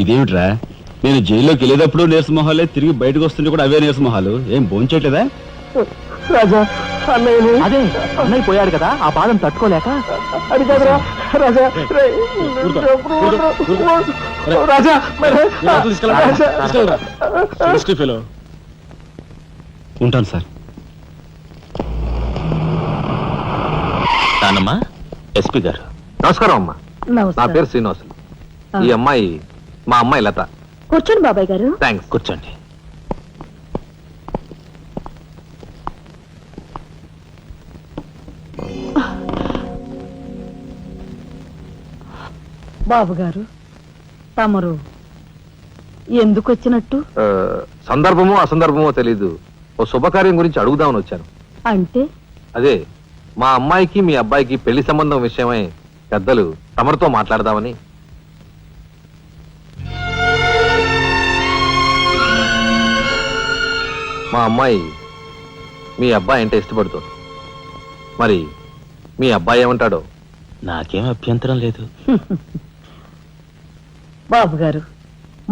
ఇదేమిట్రా, నేను జైల్లోకి వెళ్ళేటప్పుడు నీరసమొహాలే, తిరిగి బయటకు వస్తుంటే కూడా అవే నీరసమొహాలు. ఏం భోంచేయట్లేదా? రాజా, అన్నయ్యని అదే అన్నయ్య పోయాడు కదా, ఆ బాధను తట్టుకోలేక. అది కాదురా రాజా. రాజా ఉంటాను సార్. నానమ్మా, ఎస్పీ గారు. నమస్కారం అమ్మా. నా పేరు శ్రీనివాసులు. ఈ అమ్మాయి మా అమ్మాయి లత. కూర్చోండి బాబాయ్ గారు. థ్యాంక్స్. కూర్చోండి. బాబు గారు, తమరు ఎందుకు వచ్చినట్టు? సందర్భమో అసందర్భమో తెలీదు, ఓ శుభకార్యం గురించి అడుగుదామని వచ్చాను. అంటే అదే మా అమ్మాయికి మీ అబ్బాయికి పెళ్లి సంబంధం విషయమై పెద్దలు తమరితో మాట్లాడదామని. మా అమ్మాయి మీ అబ్బాయి అంటే ఇష్టపడుతుంది. మరి మీ అబ్బాయి ఏమంటాడో? నాకేం అభ్యంతరం లేదు. బాబు గారు,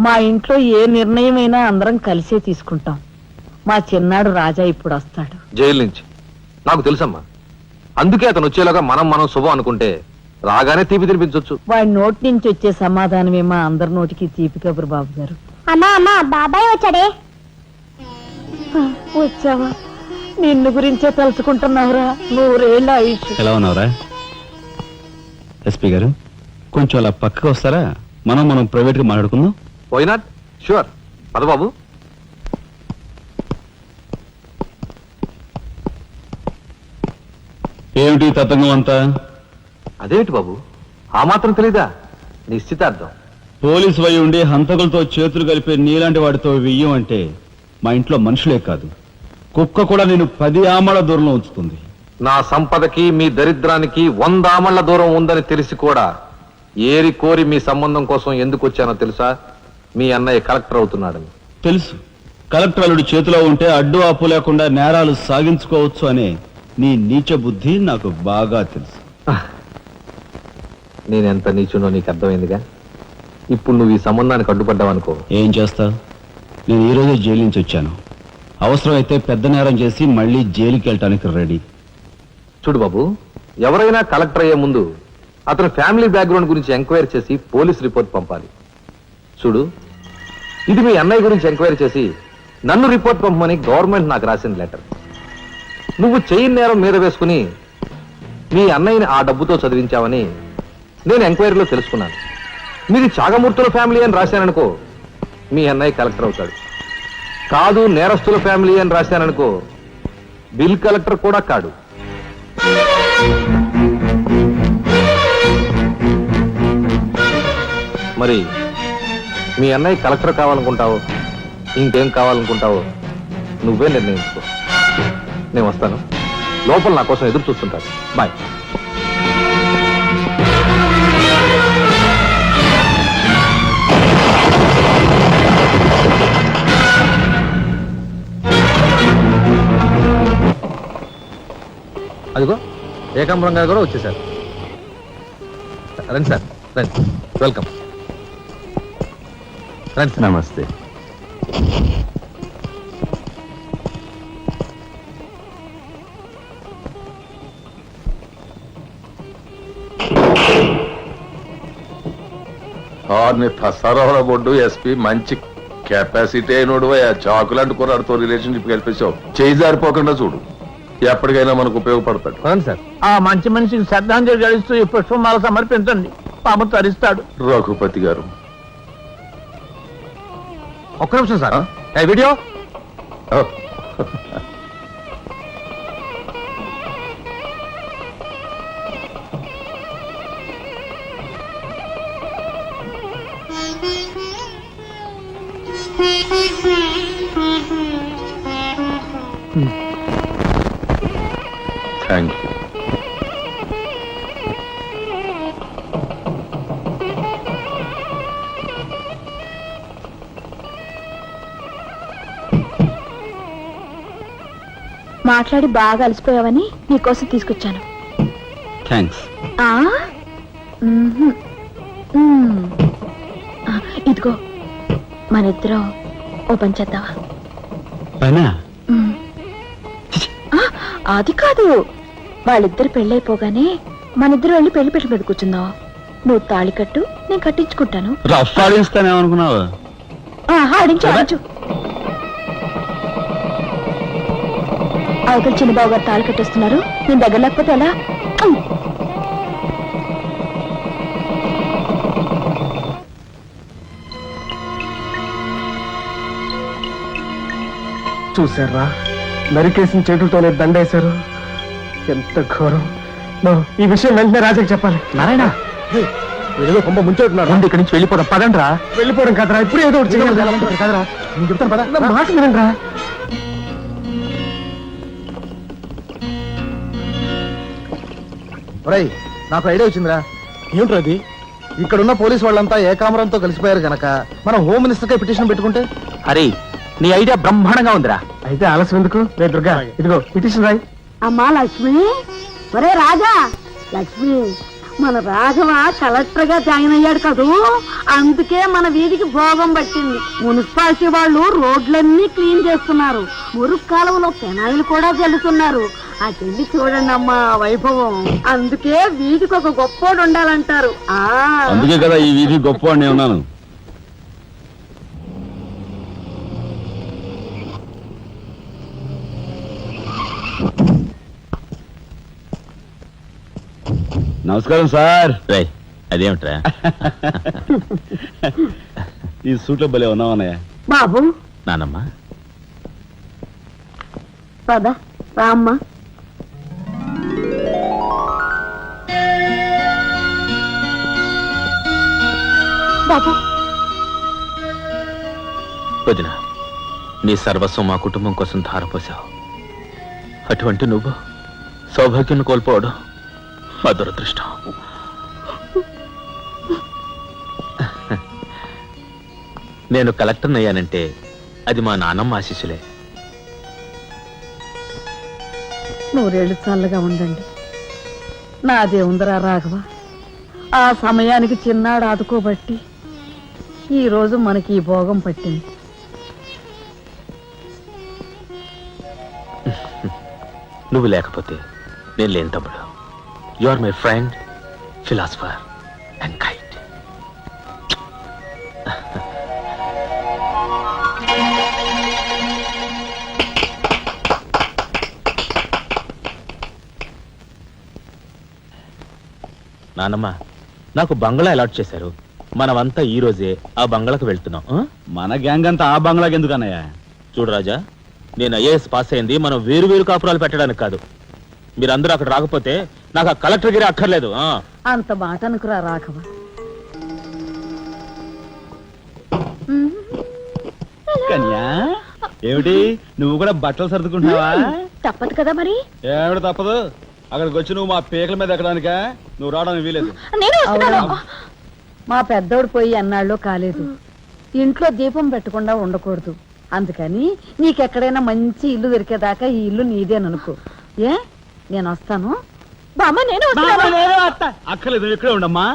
మా ఇంట్లో ఏ నిర్ణయమైనా అందరం కలిసే తీసుకుంటాం. మా చిన్నాడు రాజా ఇప్పుడు వస్తాడు జైలు నుంచి. నాకు తెలుసమ్మా, అందుకే అతను వచ్చేలాగా మనం శుభం అనుకుంటే రాగానే తీపి తినిపించవచ్చు. వాడి నోటి నుంచి వచ్చే సమాధానమే మా అందరి నోటికి తీపి కబురు. బాబు గారు. అమ్మా అమ్మా, బాబాయ్ వచ్చాడే. వచ్చావా? నిన్ను గురించే తలుచుకుంటున్నావురా. 100 ఏళ్ళ ఆయుష్. ఎలా ఉన్నావురా? ఎస్పీ గారు, కొంచెం అలా పక్కకు వస్తారా? మనం ప్రైవేట్ గా మాట్లాడుకుందాం. Why not? షూర్. పదబాబు. ఏమిటి తతంగం అంతా? అదేమిటి బాబు, ఆ మాత్రం తెలీదా? నిశ్చితార్థం. పోలీసు వై ఉండి హంతకులతో చేతులు కలిపే నీలాంటి వాడితో వెయ్యం అంటే మా ఇంట్లో మనుషులే కాదు, కుక్క కూడా నేను 10 ఆమళ్ల దూరంలో ఉంచుతుంది. నా సంపదకి మీ దరిద్రానికి 100 ఆమళ్ల దూరం ఉందని తెలిసి కూడా ఏరి కోరి మీ సంబంధం కోసం ఎందుకు వచ్చానో తెలుసా? మీ అన్నయ్య కలెక్టర్ అవుతున్నాడని. తెలుసు. కలెక్టర్ అల్లుడి చేతిలో ఉంటే అడ్డు ఆపు లేకుండా నేరాలు సాగించుకోవచ్చు అనే నీ నీచ బుద్ధి నాకు బాగా తెలుసు. నేనెంత నీచునో నీకు అర్థమైందిగా. ఇప్పుడు నువ్వు ఈ సంబంధానికి అడ్డుపడ్డావనుకో, ఏం చేస్తావు? నేను ఈ రోజే జైలు నుంచి వచ్చాను. అవసరమైతే పెద్ద నేరం చేసి మళ్ళీ జైలుకి వెళ్ళటానికి రెడీ. చూడు బాబు, ఎవరైనా కలెక్టర్ అయ్యే ముందు అతని ఫ్యామిలీ బ్యాక్గ్రౌండ్ గురించి ఎంక్వైరీ చేసి పోలీస్ రిపోర్ట్ పంపాలి. చూడు, ఇది మీ అన్నయ్య గురించి ఎంక్వైరీ చేసి నన్ను రిపోర్ట్ పంపమని గవర్నమెంట్ నాకు రాసిన లెటర్. నువ్వు చెయ్యి నేరం మీద వేసుకుని మీ అన్నయ్యని ఆ డబ్బుతో చదివించావని నేను ఎంక్వైరీలో తెలుసుకున్నాను. మీది చాగమూర్తుల ఫ్యామిలీ అని రాశాననుకో, మీ అన్నయ్య కలెక్టర్ అవుతాడు. కాదు, నేరస్తుల ఫ్యామిలీ అని రాశాననుకో, బిల్ కలెక్టర్ కూడా కాడు. మరి మీ అన్నయ్య కలెక్టర్ కావాలనుకుంటావో ఇంకేం కావాలనుకుంటావో నువ్వే నిర్ణయించుకో. నేను వస్తాను. లోపల నా కోసం ఎదురు చూస్తుంటాను. బాయ్. అదిగో ఏకాంబరం గారు కూడా వచ్చేసారు. రండి సార్, రండి. వెల్కమ్. రండి. నమస్తే. సరవర బొడ్డు ఎస్పీ మంచి కెపాసిటీ అయినోడు. చాకులాంటి కుర్రాడితో రిలేషన్షిప్ కల్పించావు. చేయి జారిపోకుండా చూడు, ఎప్పటికైనా మనకు ఉపయోగపడతాడు. సార్, ఆ మంచి మనిషికి శ్రద్ధాంజలి గడిస్తూ ఈ పుష్పమాల సమర్పించండి. పాము తరిస్తాడు. రఘుపతి గారు, ఒక్క నిమిషం సార్. Video thank you. మాట్లాడి బాగా అలసిపోయావని నీకోసం తీసుకొచ్చాను. థ్యాంక్స్. ఇదిగో మనిద్దరం ఓ పని చేద్దావా? పైనా అది కాదు, వాళ్ళిద్దరు పెళ్ళైపోగానే మనిద్దరం వెళ్ళి పెళ్లి పెట్ట మీద కూర్చుందాం. నువ్వు తాళి కట్టు, నేను కట్టించుకుంటాను. రఫ్ ఆడిస్తానేమనుకున్నావు? ఆడించు ఆడించు. అవతల చిన్నబాబు గారు తాళి కట్టేస్తున్నారు, నేను దగ్గర లేకపోతే ఎలా? చూసారా, నరికేసిన చేతులతోనే దండేశారు. ఎంత ఘోరం. ఈ విషయం వెంటనే రాజాకి చెప్పాలి. నారాయణ ఏదో కొంప ముంచెట్టున్నాడు. ఇక్కడి నుంచి వెళ్ళిపోదాం పదండ్రా. వెళ్ళిపోవడం కదరా, ఇప్పుడు ఏదో ఒకటి చేయాలి కదరా. నేను చెప్తాను పద, నా మాట వినండిరా. ఒరేయ్, నాకు ఐడియా వచ్చిందిరా. ఏమిట్రా అది? ఇక్కడున్న పోలీసు వాళ్ళంతా ఏకామరంతో కలిసిపోయారు గనక మనం హోమ్ మినిస్టర్కే పిటిషన్ పెట్టుకుంటే. అరే నీ ఐడియా బ్రహ్మాండంగా ఉందిరా. అయితే ఆలస్యం ఎందుకు? రే దుర్గా, ఇదిగో పిటిషన్ రాయి. అమ్మా లక్ష్మి, ఒరే రాజా, లక్ష్మి, మన రాఘవ కలెక్టర్ గా జాయిన్ అయ్యాడు కదూ, అందుకే మన వీధికి భోగం పట్టింది. మున్సిపాలిటీ వాళ్ళు రోడ్లన్నీ క్లీన్ చేస్తున్నారు, మురుగు కాలువలో పెనాయిలు కూడా జల్లుతున్నారు. ఆ చెల్లి చూడండి అమ్మా వైభవం. అందుకే వీధికి ఒక గొప్పోడు ఉండాలంటారు. అందుకే కదా ఈ వీధి గొప్ప నేను ఉన్నాను. నమస్కారం సార్. రేయ్ అదేమిట్రా? ఈ సూట్లో భలే ఉన్నావన్నయ్య. బాబు నానమ్మ పద రామ్మ. బాబు, వదిన, నీ సర్వస్వం మా కుటుంబం కోసం ధారపోసావు. అటువంటి నువ్వు సౌభాగ్యం కోల్పోవడం మా దురదృష్టం. నేను కలెక్టర్ అయ్యానంటే అది మా నాన్నమ్మ ఆశీస్సులే. నూరేళ్ళు చల్లగా ఉండండి. నాదే ఉందరా రాఘవ, ఆ సమయానికి చిన్నాడు ఆదుకోబట్టి ఈ రోజు మనకి ఈ భోగం పట్టింది. నువ్వు లేకపోతే నేను లేని తమ్ముడు. You are my friend, philosopher and guide. నానమ్మ, నాకు బంగ్లా అలాట్ చేశారు. మనమంతా ఈ రోజే ఆ బంగ్లాకు వెళ్తున్నాం. మన గ్యాంగ్ అంతా ఆ బంగ్లాకి ఎందుకు అన్నయ్య? చూడు రాజా, నేను ఐఏఎస్ పాస్ అయింది మనం వేరు వేరు కాపురాలు పెట్టడానికి కాదు. మీరందరూ అక్కడ రాకపోతే నాకు ఆ కలెక్టర్ గిరి అక్కర్లేదు. అంత మాట అనుకురా రాఘవ. కన్యా, ఏమిటి నువ్వు కూడా బట్టలు సర్దుకుంటున్నావా? తప్పదు కదా మరి. ఏమిటి తప్పదు? అక్కడికి వచ్చి నువ్వు మా పీకల మీద ఎక్కడానికా? నువ్వు రావడానికి వీలేదు. నేను వస్తున్నాను. అవునమ్మా. మా పెద్దోడు పోయి అన్నాళ్ళు కాలేదు. ఇంట్లో దీపం పెట్టకుండా ఉండకూడదు. అందుకని నీకెక్కడైనా మంచి ఇల్లు దొరికేదాకా ఈ ఇల్లు నీదేననుకో. ఏ, నేను వస్తాను. బామ్మ, నేను వస్తున్నాను. అక్కర్లేదు, నువ్వు ఇక్కడే ఉండమ్మా.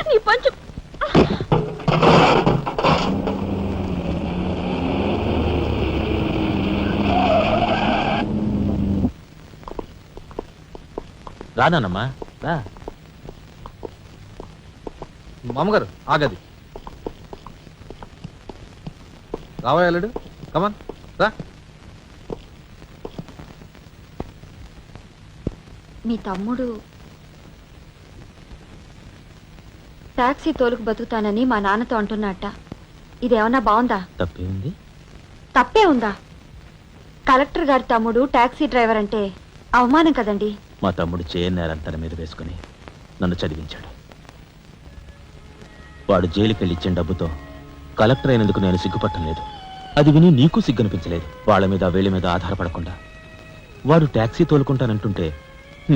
నీ పంచు. రానమ్మా, రా. మామగారు ఆగది. రావాయలుడు, కమాన్ రా. మీ తమ్ముడు టాక్సీ తోలుకు బతుకుతానని మా నాన్నతో అంటున్నట్ట. ఇదేమన్నా బాగుందా? తప్పే ఉంది. తప్పే ఉందా? కలెక్టర్ గారి తమ్ముడు టాక్సీ డ్రైవర్ అంటే అవమానం కదండి. మా తమ్ముడు చేయనేరం తన మీద వేసుకుని నన్ను చదివించాడు. వాడు జైలుకెళ్ళి ఇచ్చిన డబ్బుతో కలెక్టర్ అయినందుకు నేను సిగ్గుపట్టం లేదు. అది విని నీకు సిగ్గనిపించలేదు. వాళ్ళ మీద వీళ్ళ మీద ఆధారపడకుండా వాడు టాక్సీ తోలుకుంటానంటుంటే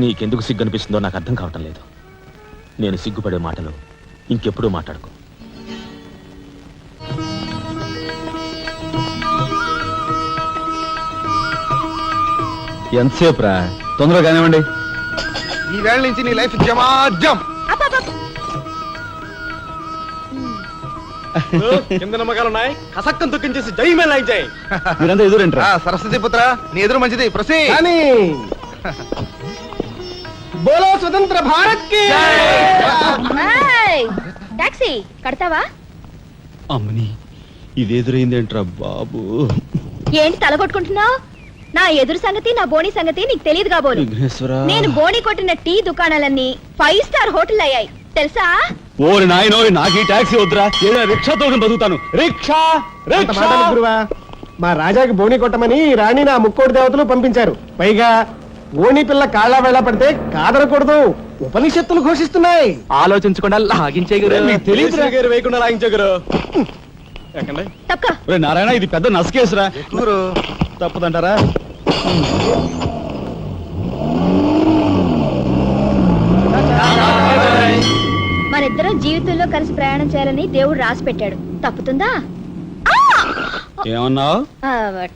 నీకెందుకు సిగ్గనిపిస్తుందో నాకు అర్థం కావటం లేదు. నేను సిగ్గుపడే మాటలు ఇంకెప్పుడూ మాట్లాడుకో. ఎంతసేపు రా? తొందరగా కానివ్వండి. ఈ వేళ నుంచి నీ లైఫ్ జమాజం. కింద నమ్మకాలు ఉన్నాయి కసక్కం తొక్కించేసి జై మేళ జై మీరంతా ఎదురేంట్రా సరస్వతి పుత్ర నీ ఎదురు మంచిది ప్రసీ కానీ బోలో స్వతంత్ర భారత్ కి టాక్సీ కడతావా? అమ్మని ఇది ఎదురైందేంట్రా బాబు. ఏంటి తలగొట్టుకుంటున్నావు? నా ఎదురు సంగతి నా బోని సంగతి నీకు తెలియదు కాబోలు. విఘ్నేశ్వరా నేను బోని కొట్టిన టీ దుకాణాలన్నీ 5 స్టార్ హోటల్ అయ్యాయి తెలుసా? ఓరి నాయనో నాకు ఈ టాక్సీ వద్దురా, ఏదైనా రిక్షా తోటి బతుకుతాను. రిక్షా అంత మాటలు గురువా. మా రాజాకి బోని కొట్టమని రాణి నా ముక్కోటి దేవతలు పంపించారు. పైగా ఓణి పిల్ల కాళ్ళ వేళ పడితే కాదనకూడదు ఉపనిషత్తులు ఘోషిస్తున్నాయి. ఆలోచించకుండా లాగించే మీకు తెలియదు గారు వేయకుండా లాగించగరు. ఎక్కండి. తక్క ఒరే నారాయణ ఇది పెద్ద నసకేసురా. గురు తప్పదంటారా? మనిద్దరం జీవితంలో కలిసి ప్రయాణం చేయాలని దేవుడు రాసి పెట్టాడు. తప్పుతుందా? ఏమన్నావు?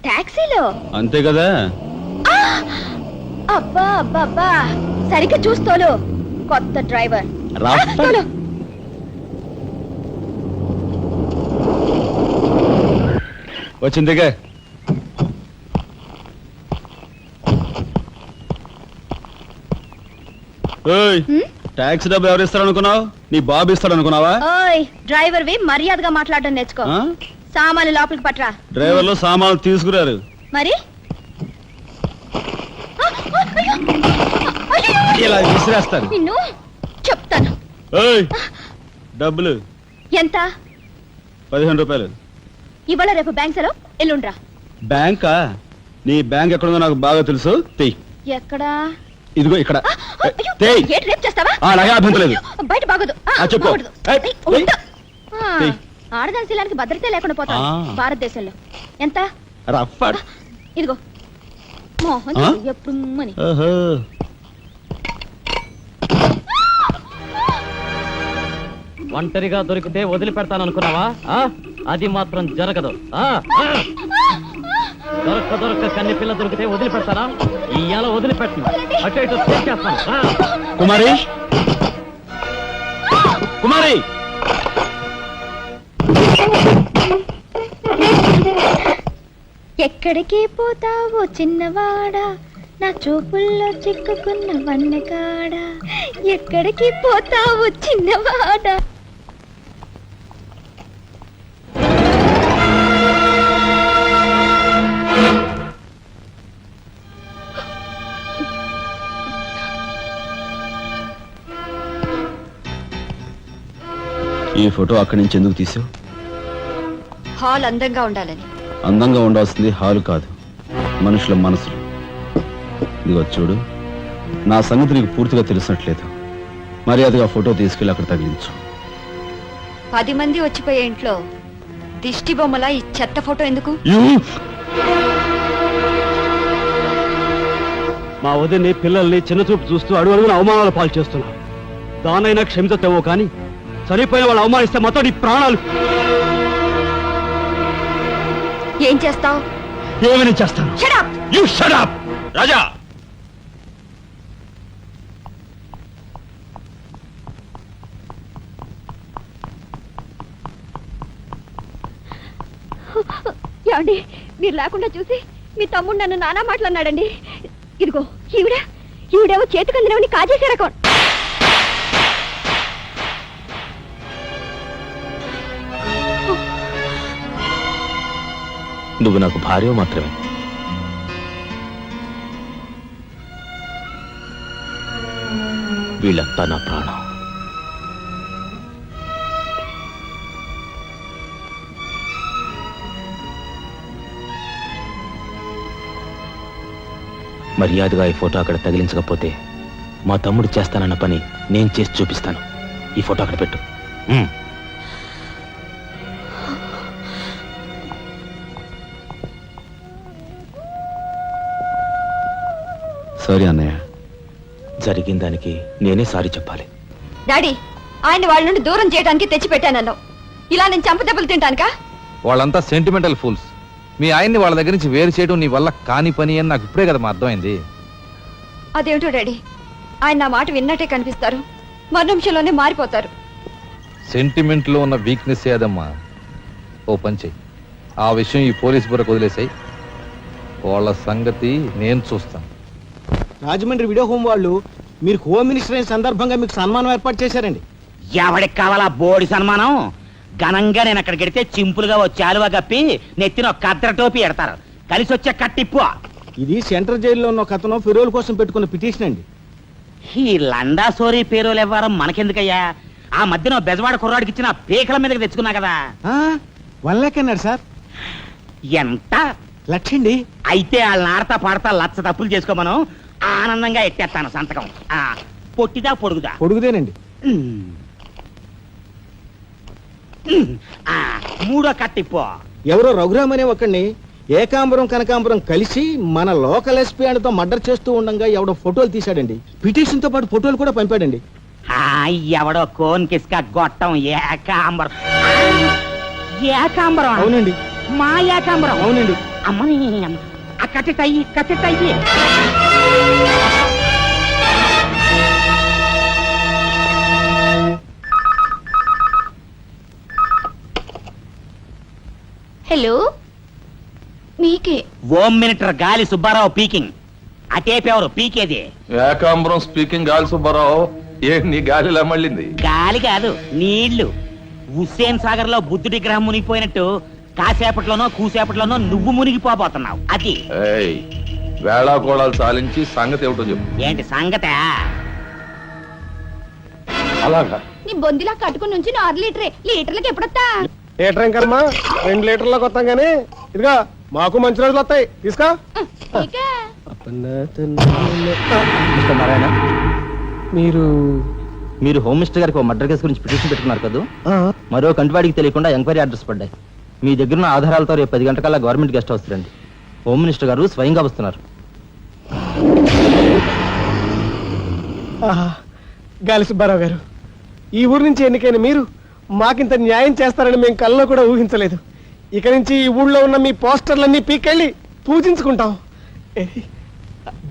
టాక్సీలో అంతే కదా. అబ్బా అబ్బా అబ్బా సరిగ్గా చూస్తోలు కొత్త డ్రైవర్ రా. తోలు. వచ్చిందిగా. ఓయ్ ట్యాక్సీ డబ్బు ఎవరు ఇస్తారు అనుకున్నావు? నీ బాబు ఇస్తాడు అనుకున్నావా? ఓయ్ డ్రైవర్ వి మర్యాదగా మాట్లాడడం నేర్చుకో. ఆ? సామాన్లు లోపలికి పట్రా. డ్రైవర్లు సామాన్లు తీసుకురారు. మరి ఇలా విసిరేస్తారు. నిన్ను చెప్తాను. ఓయ్ డబ్బులు ఎంత? 15 రూపాయలు. ఇవాళ రేపు బ్యాంక్ సెలవు, ఎల్లుండ్రా. బ్యాంకా? నీ బ్యాంక్ ఎక్కడుందో నాకు బాగా తెలుసు. తెయ్. ఎక్కడా? ఇదిగో ఇక్కడ. అయ్యో, తెయ్. ఏంటి రేపు చేస్తావా? అలాగే అభ్యంతరం లేదు. బయట బాగోదు. చెప్పు. బాగోదు. ఏయ్, ఏయ్, ఏయ్. ఉండు. ఏయ్. ఆడదాని శీలానికి భద్రత లేకుండా పోతాం భారతదేశంలో. ఎంత? రఫ్ అడ్. ఇదిగో మోహన్ ఆ? ఎప్పుడు మని. ఓహో. ఒంటరిగా దొరికితే వదిలిపెడతాననుకున్నావా? అది మాత్రం జరగదు. దొరక్క కన్ని పిల్ల దొరికితే వదిలిపెడతానా? ఇయ్యాల వదిలిపెట్టను. అటు ఇటు చేస్తాను. కుమారి కుమారి ఎక్కడికి పోతావో చిన్నవాడా, నా చూపుల్లో చిక్కుకున్న వన్నెకాడా. ఎక్కడికి పోతావో చిన్నవాడా. ఈ ఫోటో అక్కడి నుంచి ఎందుకు తీసావు? హాల్ అందంగా ఉండాలని. అందంగా ఉండాల్సింది హాలు కాదు, మనుషుల మనసులు. ఇదిగో చూడు, నా సంగతి నీకు పూర్తిగా తెలిసినట్లేదు. మర్యాదగా ఫోటో తీసుకెళ్ళి అక్కడ తగిలించు. 10 మంది వచ్చిపోయే ఇంట్లో దిష్టి బొమ్మల ఈ చెత్త ఫోటో ఎందుకు? మా వదిని పిల్లల్ని చిన్న చూపు చూస్తూ అడుగున అవమానాలు పాలు చేస్తున్నా. దానైనా క్షమితేవో కానీ చనిపోయిన వాళ్ళు అవమానిస్తే మొత్తం నీ ప్రాణాలు. ఏం చేస్తావు? ఏమని చేస్తాను? You shut up! రాజా, ఏమండి, మీరు లేకుండా చూసి మీ తమ్ముడు నన్ను నానా మాట్లాడినాడండి. ఇదిగో ఈవిడేమో చేతికి అందినవని కాజేసే రకం. నువ్వు నాకు భార్య మాత్రమే. వీళ్ళంతా నా ప్రాణం. మర్యాదగా ఈ ఫోటో అక్కడ తగిలించకపోతే మా తమ్ముడు చేస్తానన్న పని నేను చేసి చూపిస్తాను. ఈ ఫోటో అక్కడ పెట్టు. సారీ అన్నయ్య. జరిగిన దానికి నేనే సారీ చెప్పాలి. డాడీ, ఆయన వాళ్ళ నుండి దూరం చేయడానికి తెచ్చిపెట్టానన్నావు. ఇలా నేను చంపదెబ్బలు తింటానుకా? వాళ్ళంతా సెంటిమెంటల్ ఫూల్స్. మీ ఆయన్ని వాళ్ళ దగ్గర నుంచి వేరు చేయడం నీ వల్ల కాని పని అని నాకు ఇప్పుడే కదా అర్థమైంది. అదేమిటో డాడీ, ఆయన నా మాట విన్నట్టే కనిపిస్తారు, మరు నిమిషంలోనే మారిపోతారు. సెంటిమెంట్ లో ఉన్న వీక్నెస్ ఏదమ్మా. ఓ పని చెయ్యి, ఆ విషయం ఈ పోలీస్ బుర్రకు వదిలేసాయి. వాళ్ళ సంగతి నేను చూస్తాను. రాజమండ్రి వీడియో హోమ్ వాళ్ళు మీరు హోమ్ మినిస్టర్ అయిన సందర్భంగా మీకు సన్మానం ఏర్పాటు చేశారండి. ఎవడికి కావాలా బోడి సన్మానం? ఘనంగా నేను అక్కడికి వెడితే చింపులుగా ఓ చాలువా కప్పి నెత్తిన ఒక కద్దర టోపీ ఎడతారు. కలిసి వచ్చే కట్టిప్పు. ఇది సెంట్రల్ జైల్లో ఉన్న ఒక అతను ఫిరోల్ కోసం పెట్టుకున్న పిటిషన్ అండి. ఈ లండా సోరీ పేరోలు ఇవ్వడం మనకెందుకయ్యా? ఆ మధ్యన బెజవాడ కుర్రాడికి ఇచ్చిన పీకల మీదకి తెచ్చుకున్నా కదా. 1 lakh అన్నారు సార్. ఎంత? లక్షండి. అయితే వాళ్ళని ఆడతా పాడతా లచ్చ తప్పులు చేసుకోమను. ఆనందంగా ఎట్టేస్తాను సంతకం. పొట్టిదా పొడుగుదా? పొడుగుదేనండి. మూడో కట్టిప్పు. ఎవరో రఘురామ్ అనే ఒకడిని ఏకాంబరం కనకాంబరం కలిసి మన లోకల్ ఎస్పీ ఆయనతో మర్డర్ చేస్తూ ఉండగా ఎవడో ఫోటోలు తీశాడండి. పిటిషన్ తో పాటు ఫోటోలు కూడా పంపాడండి. ఎవడో కోన్ కిస్క గొట్టం ఏకాంబరం. ఏకాంబరం? అవునండి. మా ఏకాంబరం? అవునండి. అమ్మని కట్టెట్టయ్యి కట్టెట్టయ్యి. హలో, మీకే ఓం మినిటర్ గాలి సుబ్బారావు పీకింగ్. అటేపెవరు పీకేది? ఏకాంబరం స్పీకింగ్ గాలి సుబ్బారావు. ఏ నీ గాలిలా మళ్ళింది? గాలి కాదు, నీళ్లు. హుస్సేన్ సాగర్ లో బుద్ధుడి గ్రహం మునిగిపోయినట్టు కాసేపట్లోనో కూసేపట్లోనో నువ్వు మునిగిపోబోతున్నావు. అది ఏయ్, వేళాకోళాలు సాలించి సంగతి ఏమిటో చెప్పు. ఏంటి సంగతే? అలాగా? నీ బొందిలా కట్టుకుని నుంచి 6 లీటరే. లీటర్లకు ఎప్పుడొస్తా? లీటర్ ఇంకమ్మా 2 లీటర్లకు వస్తాం గానీ ఇదిగా మాకు మంచి రోజులు వస్తాయి. తీసుకో. నారాయణ, మీరు మీరు హోమ్ మినిస్టర్ గారికి మర్డర్ కేసు గురించి పిటిషన్ పెట్టుకున్నారు కదా. మరో కంటివాడికి తెలియకుండా ఎంక్వైరీ అడ్రస్ పడ్డాయి. మీ దగ్గర ఉన్న ఆధారాలతో రేపు 10 గంటకల్లా గవర్నమెంట్ గెస్ట్ హౌస్ రండి. హోమ్ మినిస్టర్ గారు స్వయంగా వస్తున్నారు. గాలి సుబ్బారావు గారు, ఈ ఊరు నుంచి ఎన్నికైన మీరు మాకింత న్యాయం చేస్తారని మేము కల్లో కూడా ఊహించలేదు. ఇక నుంచి ఈ ఊళ్ళో ఉన్న మీ పోస్టర్లన్నీ పీకెళ్ళి పూజించుకుంటాం.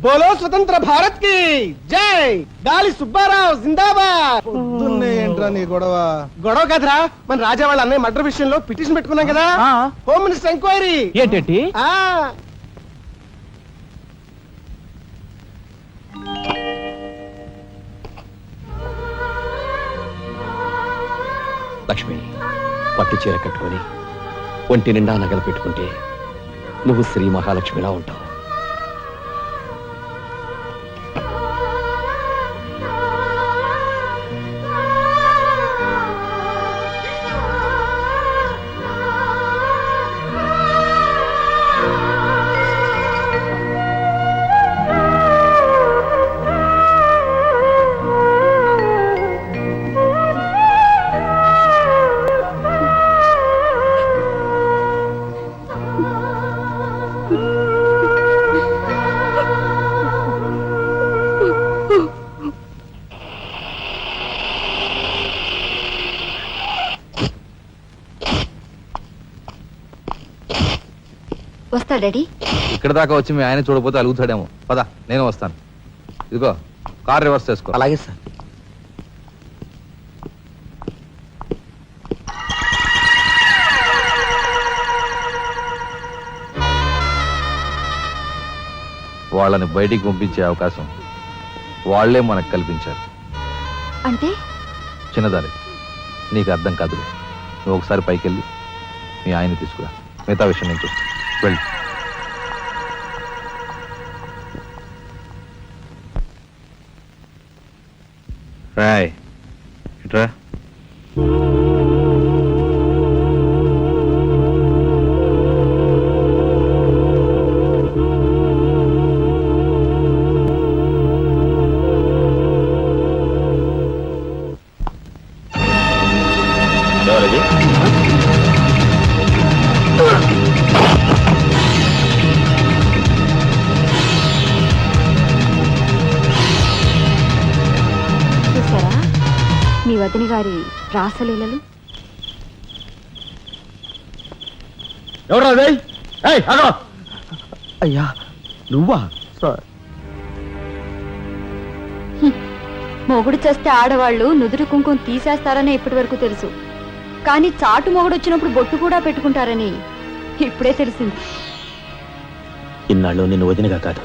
బోలో స్వతంత్ర భారత్ కి జై. గాలి సుబ్బారావు జిందాబాద్. ఏంట్రా నీ గొడవ? గొడవ కదరా, మన రాజా వాళ్ళ అన్నయ్య మర్డర్ విషయంలో పిటిషన్ పెట్టుకున్నాం కదా. Home minister enquiry. ఏంటంటే లక్ష్మి, పట్టు చీర కట్టుకొని ఒంటి నిండా నగలు పెట్టుకుంటే నువ్వు శ్రీ మహాలక్ష్మిలా ఉంటావు. వస్తా డాడీ. ఇక్కడ దాకా వచ్చి మీ ఆయన చూడకపోతే అలుగుతాడేమో. పద, నేను వస్తాను. ఇదిగో కార్ రివర్స్ చేసుకో. అలాగే సార్. వాళ్ళని బయటికి పంపించే అవకాశం వాళ్లే మనకు కల్పించారు. అంటే చిన్నదారి, నీకు అర్థం కాదు. నువ్వు ఒకసారి పైకి వెళ్ళి మీ ఆయన తీసుకురా. మిగతా విషయం నేను చూస్తాను. వెళ్ళి రాయ్ ఇట్రా. ఎవరది? చూసారా మీ వదిన గారి రాసలీలలు? ఎవరు అదే? అయ్యా నువ్వా? సార్, మొగుడు చేస్తే ఆడవాళ్ళు నుదురు కుంకుమ తీసేస్తారని ఇప్పటి వరకు తెలుసు. కానీ చాటు మొగుడు వచ్చినప్పుడు బొట్టు కూడా పెట్టుకుంటారని ఇప్పుడే తెలిసింది. ఇన్నాళ్ళు నిన్ను వదినగా కాదు,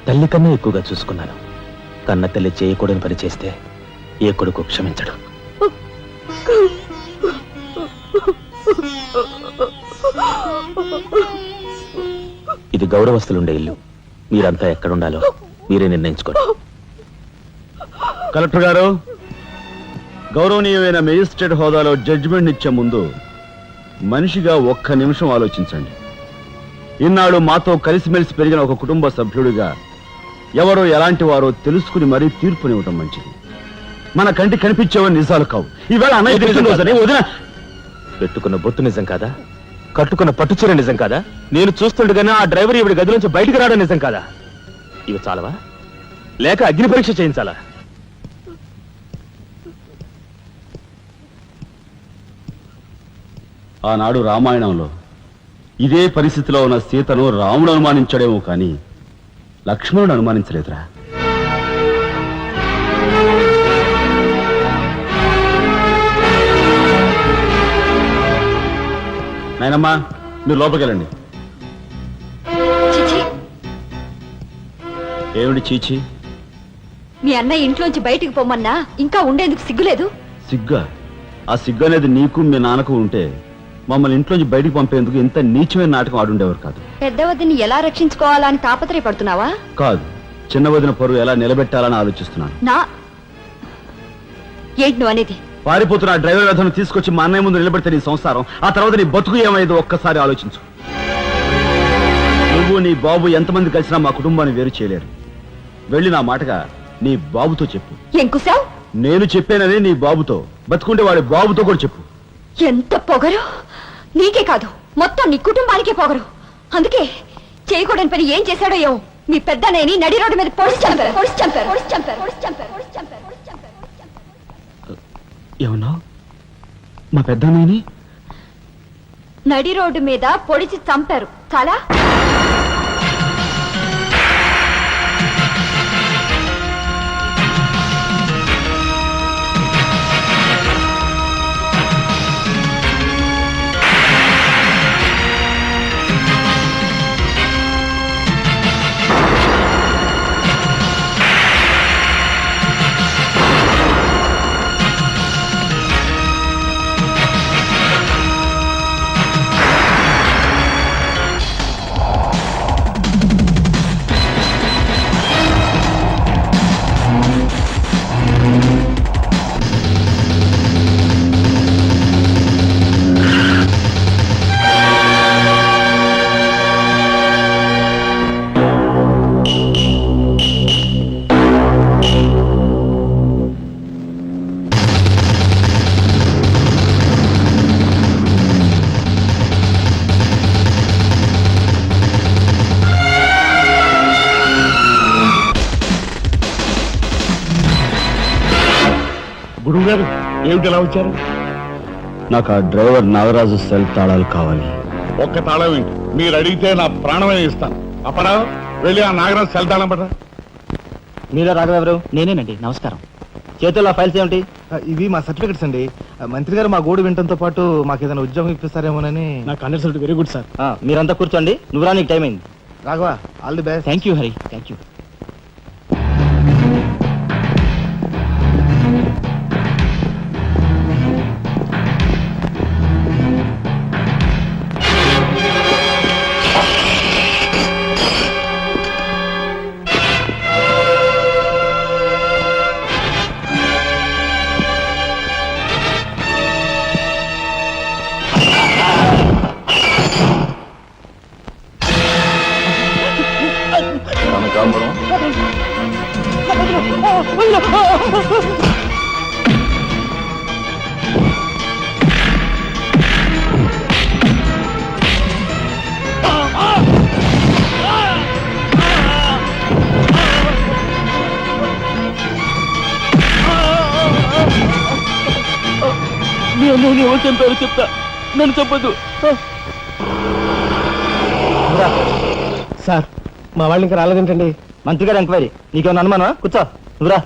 తల్లి కన్నా ఎక్కువగా చూసుకున్నాను. కన్న తల్లి చేయకూడని పని చేస్తే ఏ కొడుకు క్షమించడు. ఇది గౌరవస్తులుండే ఇల్లు. మీరంతా ఎక్కడుండాలో మీరే నిర్ణయించుకోండి. కలెక్టర్ గారు, గౌరవనీయమైన మేజిస్ట్రేట్ హోదాలో జడ్జిమెంట్ ఇచ్చే ముందు మనిషిగా ఒక్క నిమిషం ఆలోచించండి. ఇన్నాళ్ళు మాతో కలిసిమెలిసి పెరిగిన ఒక కుటుంబ సభ్యుడిగా ఎవరో ఎలాంటి వారో తెలుసుకుని మరీ తీర్పునివ్వటం మంచిది. మన కంటి కనిపించేవని నిజాలు కావు. ఈవేళ అన్నయ్య పుట్టినరోజని వదిన పెట్టుకున్న బొట్టు నిజం కాదా? కట్టుకున్న పట్టుచీర నిజం కాదా? నేను చూస్తుండగానే ఆ డ్రైవర్ ఇవిడి గది నుంచి బయటికి రావడం నిజం కాదా? ఇవి చాలవా, లేక అగ్ని పరీక్ష చేయించాలా? ఆనాడు రామాయణంలో ఇదే పరిస్థితిలో ఉన్న సీతను రాముడు అనుమానించాడేమో కానీ లక్ష్మణుడు అనుమానించలేదురా. నాయనమ్మా, మీరు లోపలికి వెళ్ళండి. చిచి, ఏమిటి చీచి? మీ అన్నయ్య ఇంట్లోంచి బయటికి పొమ్మన్నా ఇంకా ఉండేందుకు సిగ్గులేదు? సిగ్గా? ఆ సిగ్గు అనేది నీకు మీ నాన్నకు ఉంటే మమ్మల్ని ఇంట్లోంచి బయటికి పంపేందుకు ఇంత నీచమైన నాటకం ఆడుండేవారు కాదు. పెద్ద వదిని ఎలా రక్షించుకోవాలా అని తాపత్రయపడుతున్నావా? కాదు, చిన్న వదిన పరువు ఎలా నిలబెట్టాలని ఆలోచిస్తున్నాను. ఏంటి నువ్వు అనేది? పారిపోతున్న ఆ డ్రైవర్ వ్యధను తీసుకొచ్చి మా అన్నయ్య ముందు నిలబెడితే నీ సంసారం, ఆ తర్వాత నీ బతుకు ఏమైందో ఒక్కసారి ఆలోచించు. నువ్వు నీ బాబు ఎంతమంది కలిసినా మా కుటుంబాన్ని వేరు చేయలేరు. వెళ్ళి నా మాటగా నీ బాబుతో చెప్పు. ఏం కుశావ్? నేను చెప్పానని నీ బాబుతో, బతుకుంటే వాడి బాబుతో కూడా చెప్పు. ఎంత పొగరు! నీకే కాదు, మొత్తం నీ కుటుంబానికే పొగరు. అందుకే చేయకూడని పని ఏం చేశాడో ఏమో మీ పెద్దనేని నడి రోడ్డు మీద పొడిచి చంపారు. ఏమన్నా? మా పెద్దనాయని నడి రోడ్డు మీద పొడిచి చంపారు. చాలా గురువు గారు, ఏమిటి ఎలా వచ్చారు? నాకు ఆ డ్రైవర్ నాగరాజు సెల్ తాళాలు కావాలి. ఒక్క తాళం ఏంటి, మీరు అడిగితే నా ప్రాణమే ఇస్తాను. అప్పరావు, వెళ్ళి ఆ నాగరాజు సెల్ తాళం పడరా. మీలో రాఘవెవరు? నేనేనండి. నమస్కారం. చేతుల్లో ఫైల్స్ ఏమిటి? ఇవి మా సర్టిఫికెట్స్ అండి. మంత్రి గారు మా గోడు వినడంతో పాటు మాకు ఏదైనా ఉద్యోగం ఇప్పిస్తారేమోనని. నాకు అండర్స్టాండ్. Very good sir. మీరంతా కూర్చోండి. నువ్వు రా, నీకు టైం అయింది. Raghava, all the best. Thank you Hari, thank you. నేను ఎవరు చంపారో చెప్తా, నన్ను చెప్పదు. సార్, మా వాళ్ళు ఇంకా రాలేదేంటండి? మంత్రి గారు ఎంక్వైరీ. నీకేమన్నా అనుమానమా? కూర్చో, నువ్వురా.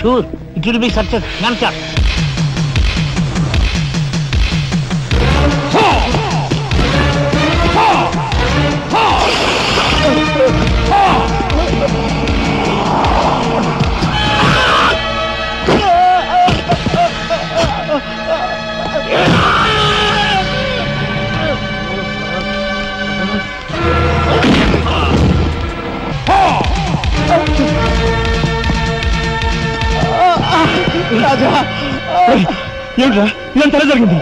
Sure it will be success నన్సార్ ఏమిట్రా ఇదంతా జరిగింది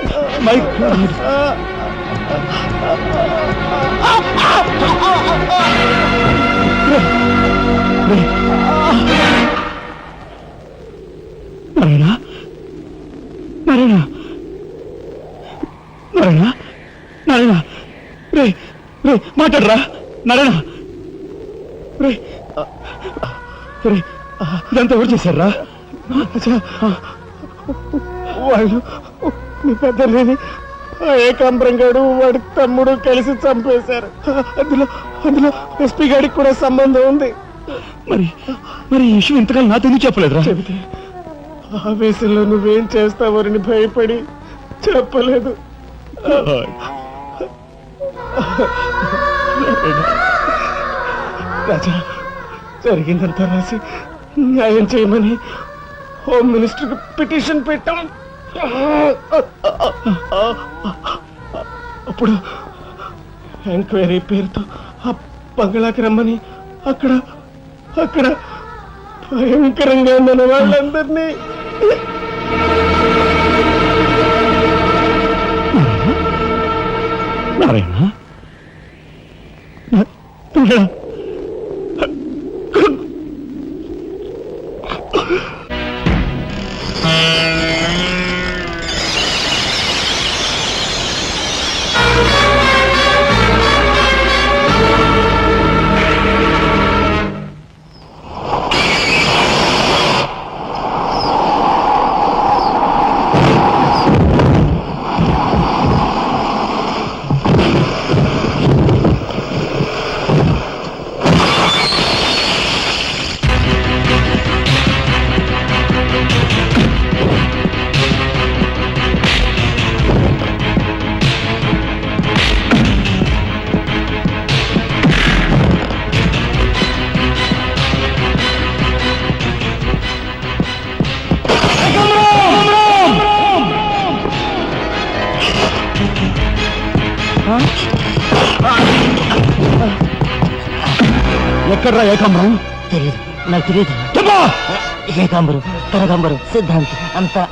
నారాయణ నారాయణ నారాయణ నారాయణ రే రే మాట్లాడరా నారాయణ రే రే ఇదంతా ఎవరు చేశారా వాళ్ళు మీ పెద్దలేని ఏకాంబరం గారు వాడి తమ్ముడు కలిసి చంపేశారు. అందులో అందులో ఎస్పీ గారికి కూడా సంబంధం ఉంది. మరి మరి ఈ విషయం ఇంతకాలం నాతో ఎందుకు చెప్పలేదురా? చెబితే ఆవేశంలో నువ్వేం చేస్తావని భయపడి చెప్పలేదు. రాజా జరిగిందంతా రాసి న్యాయం చేయమని హోమ్ మినిస్టర్ పిటిషన్ పెట్టాం. అప్పుడు ఎంక్వైరీ పేరుతో ఆ బంగ్లాకి రమ్మని అక్కడ అక్కడ భయంకరంగా మన వాళ్ళందరినీ నారాయణ ఎక్కడ్రా ఏకాంబరం? తెలియదు, నాకు తెలియదు. ఏకాంబరం, కనకాంబరం, సిద్ధాంత్ అంతా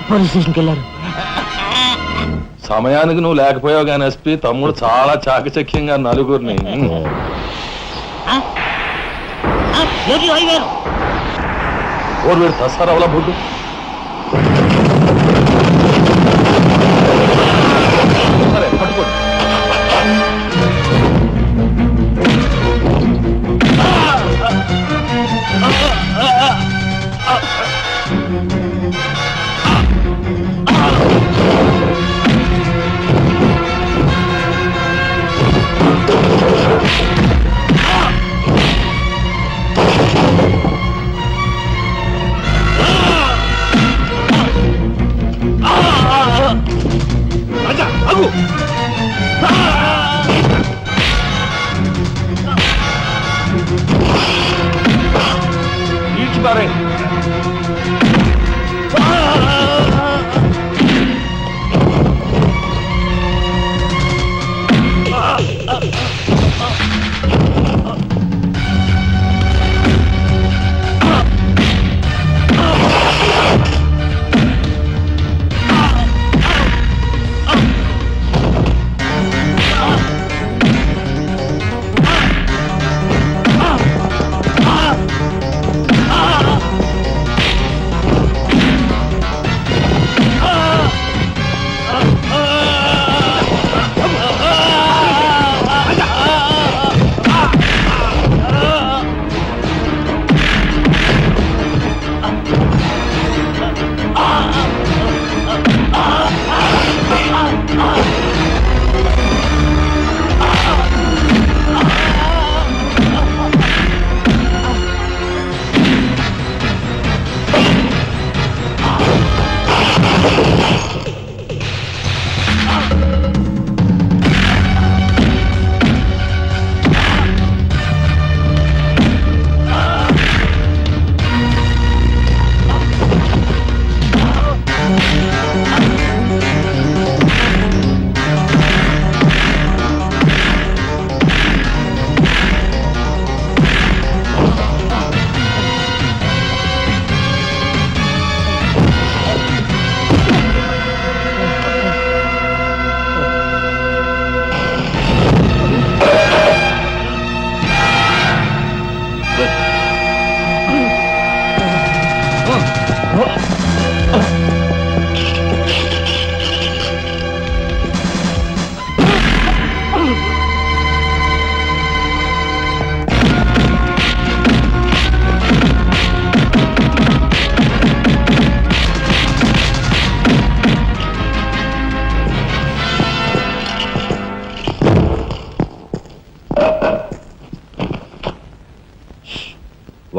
పోలీస్ స్టేషన్కి వెళ్ళారు. సమయానికి నువ్వు లేకపోయావు కానీ ఎస్పీ తమ్ముడు చాలా చాకచక్యంగా నలుగురిని ఓరు వీడు తస్తారావులా బొడ్డు సరే పట్టుకోండి.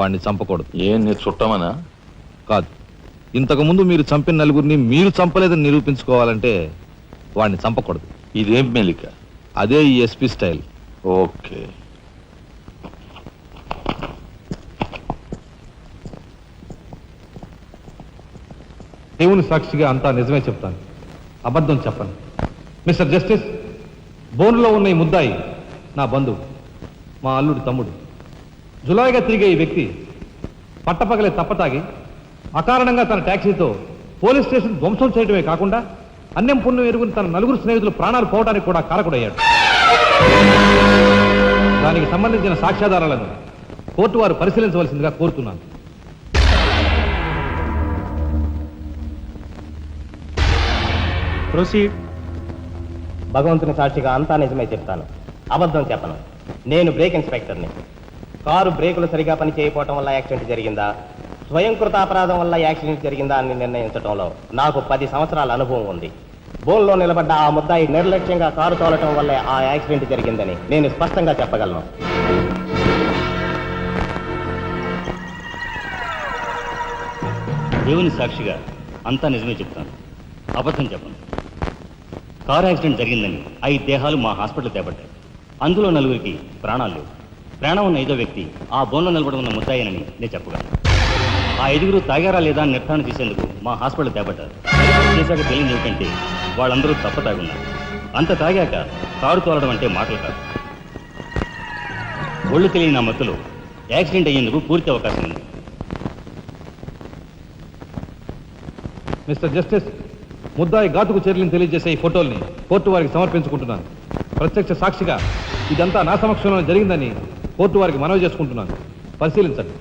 వాడిని చంపకూడదు. ఏం నీ చుట్టమనా? కాదు, ఇంతకు ముందు మీరు చంపిన నలుగురిని మీరు చంపలేదని నిరూపించుకోవాలంటే వాడిని చంపకూడదు. ఇదేం మెలిక? అదే ఈ ఎస్పీ స్టైల్. ఓకే. దేవుని సాక్షిగా అంతా నిజమే చెప్తాను, అబద్ధం చెప్పను. మిస్టర్ జస్టిస్, బోన్లో ఉన్న ఈ ముద్దాయి నా బంధువు, మా అల్లుడి తమ్ముడు. జులాయిగా తిరిగే ఈ వ్యక్తి పట్టపగలే తప్పతాగి అకారణంగా తన ట్యాక్సీతో పోలీస్ స్టేషన్ ధ్వంసం చేయడమే కాకుండా అన్యం పుణ్యం ఎరుగుని తన నలుగురు స్నేహితులు ప్రాణాలు పోవడానికి కూడా కారకుడయ్యాడు. దానికి సంబంధించిన సాక్ష్యాధారాలను కోర్టు వారు పరిశీలించవలసిందిగా కోరుతున్నాను. ప్రొసీడ్. భగవంతుని సాక్షిగా అంతా నిజమే చెప్తాను, అబద్ధం చెప్పను. నేను బ్రేక్ ఇన్స్పెక్టర్ని. కారు బ్రేకులు సరిగా పని చేయకపోవటం వల్ల యాక్సిడెంట్ జరిగిందా, స్వయంకృత అపరాధం వల్ల యాక్సిడెంట్ జరిగిందా అని నిర్ణయించడంలో నాకు 10 సంవత్సరాల అనుభవం ఉంది. బోన్లో నిలబడ్డ ఆ ముద్దాయి నిర్లక్ష్యంగా కారు తోలటం వల్లే ఆ యాక్సిడెంట్ జరిగిందని నేను స్పష్టంగా చెప్పగలను. దేవుని సాక్షిగా అంతా నిజమే చెప్తాను, అబద్ధం చెప్పను. కారు యాక్సిడెంట్ జరిగిందని 5 దేహాలు మా హాస్పిటల్ తేబడ్డాయి. అందులో 4గురికి ప్రాణాలు లేవు. ప్రాణం ఉన్న 5వ వ్యక్తి ఆ బోన్లో నిలబడి ఉన్న ముద్దాయనని నేను చెప్పగలను. ఆ 5గురు తాగారా లేదా అని నిర్ధారణ చేసేందుకు మా హాస్పిటల్ తేబడ్డారు. చేశాక తెలియదు ఏమిటంటే వాళ్ళందరూ తప్ప తాగున్నారు. అంత తాగాక కారు తోలడం అంటే మాటలు కాదు. ఒళ్ళు తెలియని ఆ మత్తులో యాక్సిడెంట్ అయ్యేందుకు పూర్తి అవకాశం ఉంది. మిస్టర్ జస్టిస్, ముద్దాయి ఘాతుకు చర్యలను తెలియజేసే ఈ ఫోటోల్ని కోర్టు వారికి సమర్పించుకుంటున్నాను. ప్రత్యక్ష సాక్షిగా ఇదంతా నా సమక్షంలో జరిగిందని కోర్టు వారికి మనవి చేసుకుంటున్నాను. పరిశీలించండి.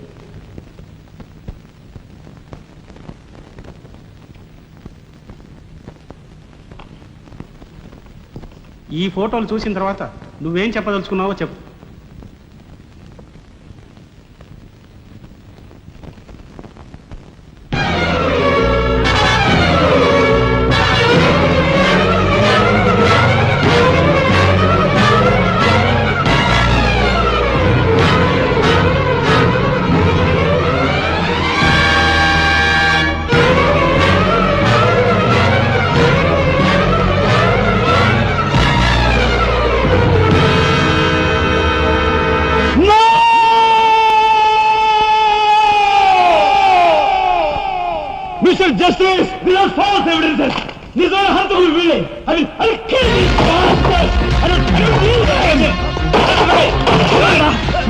ఈ ఫోటోలు చూసిన తర్వాత నువ్వేం చెప్పదలుచుకున్నావో చెప్పు. Mr. Justice, these are false evidences. నిజమైన హంతకులు వీళ్ళే. I will kill these bastards. I don't need them.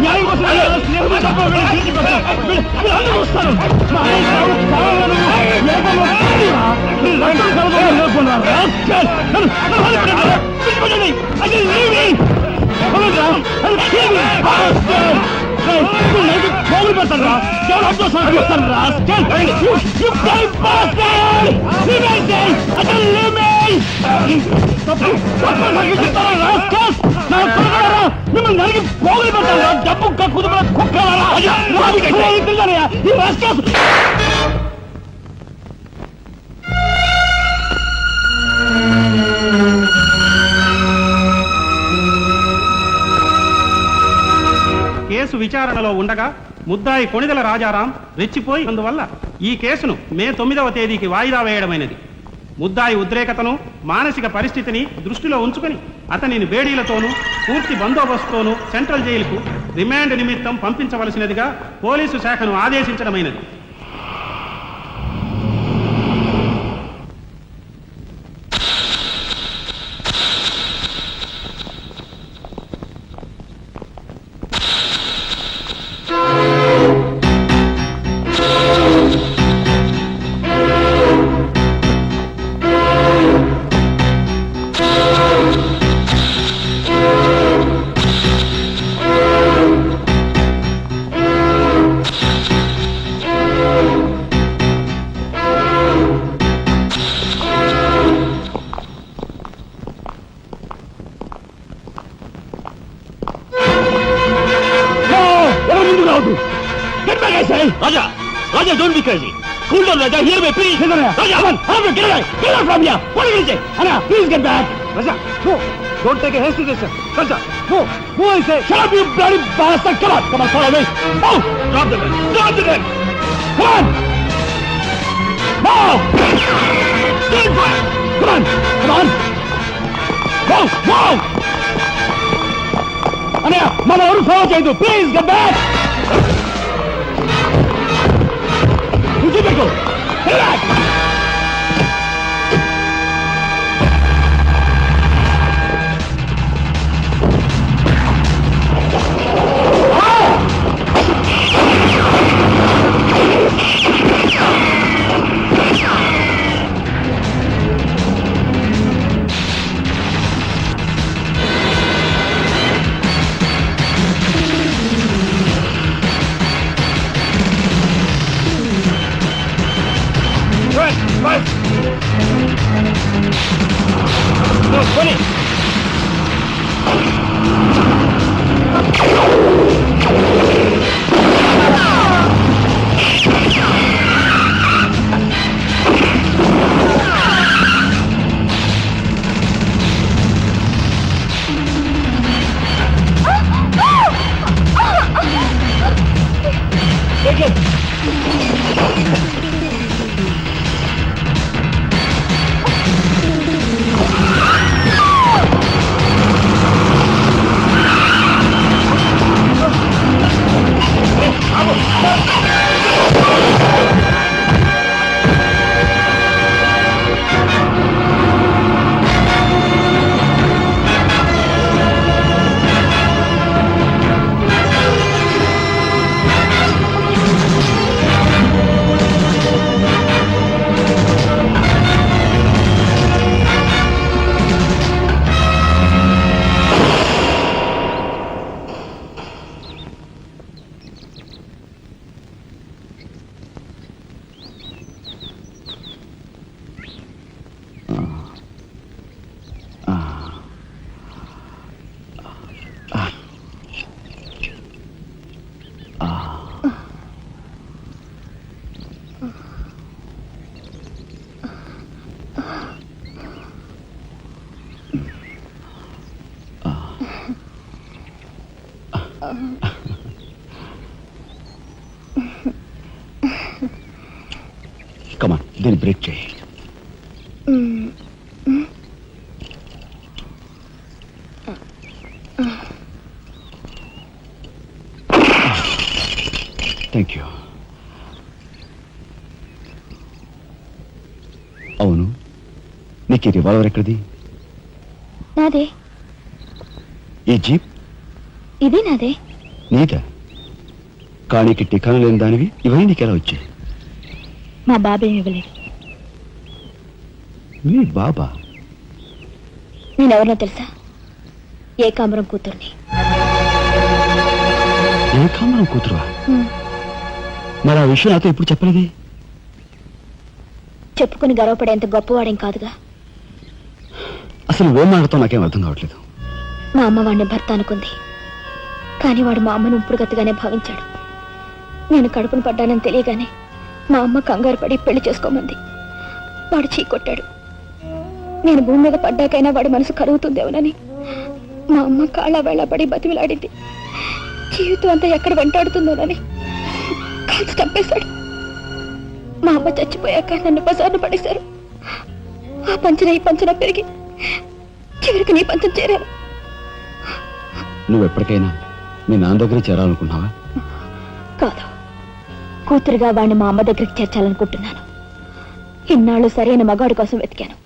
న్యాయం కోసం స్నేహితులు తప్ప వీళ్ళని తీర్చిపెట్టారు. వీళ్ళందరూ వస్తారు. మా ఆయన కావాలను లేకుండా మీరు రక్తం కలపడం లేకున్నారు. I will leave me. I will kill these bastards. పోగులు పెడతాను రా, ఎవరు అడ్డొస్తాను వస్తాను రా. మిమ్మల్ని నరికి పోగులు పెడతాను రా. డబ్బు కక్కుదు కుక్కలారా. కేసు విచారణలో ఉండగా ముద్దాయి కొణిదెల రాజారాం రెచ్చిపోయి అందువల్ల ఈ కేసును మే 9వ తేదీకి వాయిదా వేయడమైనది. ముద్దాయి ఉద్రేకతను మానసిక పరిస్థితిని దృష్టిలో ఉంచుకొని అతనిని బేడీలతోనూ పూర్తి బందోబస్తుతోనూ సెంట్రల్ జైలుకు రిమాండ్ నిమిత్తం పంపించవలసినదిగా పోలీసు శాఖను ఆదేశించడమైనది. Raja, Raja, don't be crazy. Cool down, Raja. Hear me, please. Raja, come on, get away. Get out from here. What are you going to say? Anna, please get back. Raja, no. Don't take a hasty decision. Santa, move. Move, I say. Shut up, you bloody bastard. Come on. Come on, follow me. Move. Drop the gun. Drop the gun. Come on. Move. Get back. Come on. Come on. Move. Move. Anaya, మన ఎవరు follow చేయదు. Please, get back. Go. Get back. కమాన్ దీన్ని break చేయి. Thank you. అవును, నీకు ఈ revolver ఎక్కడిది? నాదే. ఈ జీప్? ఇది నాదే. నీదా? కానీకి టికాను లేని దానివి ఇవన్నీ నీకెలా వచ్చాయి? మా బాబే ఇవ్వలేదు. మీ బాబా? నేనెవరినో తెలుసా? ఏకాంబరం కూతుర్ని. ఏకాంబరం కూతురువా? మరి ఆ విషయం నాతో ఎప్పుడు చెప్పలేదే? చెప్పుకుని గర్వపడేంత గొప్పవాడేం కాదుగా. అసలు నువ్వేం మాట్లాడుతావు నాకేం అర్థం కావట్లేదు. మా అమ్మ వాడిని భర్త అనుకుంది, కానీ వాడు మా అమ్మను ఉంపుడుగతిగానే భావించాడు. నేను కడుపును పడ్డానని తెలియగానే మా అమ్మ కంగారు పడి పెళ్లి చేసుకోమంది. వాడు చీకొట్టాడు. నేను భూమి మీద పడ్డాకైనా వాడి మనసు కరుగుతుందేమోనని మా అమ్మ కాళ్ళ వేళపడి బతిమిలాడింది. జీవితం అంతా ఎక్కడ వెంటాడుతుందోనని కాల్చి చంపేశాడు. మా అమ్మ చచ్చిపోయాక నన్ను బజార్ను పడేశారు. ఆ పంచన ఈ పంచన పెరిగి చివరికి నీ పంచం చేరాను. నువ్వు ఎప్పటికైనా మీ నాన్న దగ్గర చేరాలనుకున్నావా? కాదు, కూతురుగా వాడిని మా అమ్మ దగ్గరికి చేర్చాలనుకుంటున్నాను. ఇన్నాళ్ళు సరైన మగాడు కోసం వెతికాను.